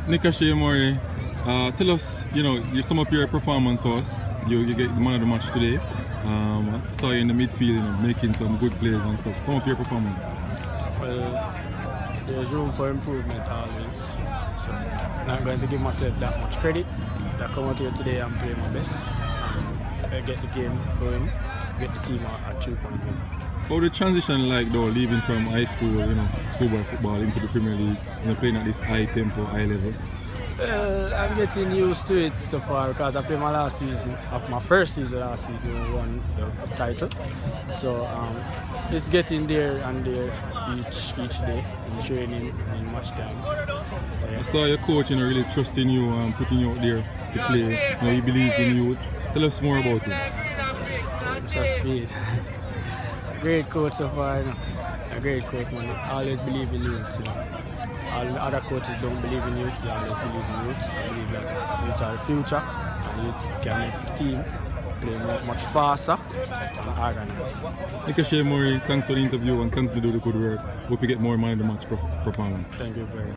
Nickache Murray, tell us, you sum up your performance for us. You get the man of the match today. I saw you in the midfield, making some good plays and stuff. Sum up your performance. Well, there's room for improvement always. So I'm not going to give myself that much credit. I come out here today and play my best. And get the game going, get the team at 3 point win. How the transition like though, leaving from high school, schoolboy football into the Premier League, playing at this high tempo, high level? Well, I'm getting used to it so far because I played my first season last season, we won the title. So it's getting there and there each day in training and match times. So, yeah. I saw your coach really trusting you and putting you out there to play. He believes in you. Tell us more about it. Just Speed. Great coach so far, a great coach, man. Always believe in youth. All the other coaches don't believe in youth, they always believe in youth. I believe that youth are the future, and youth can make the team play much faster and organized. Nickache Murray, thanks for the interview and continue to do the good work. Hope you get more man of the match performance. Thank you very much.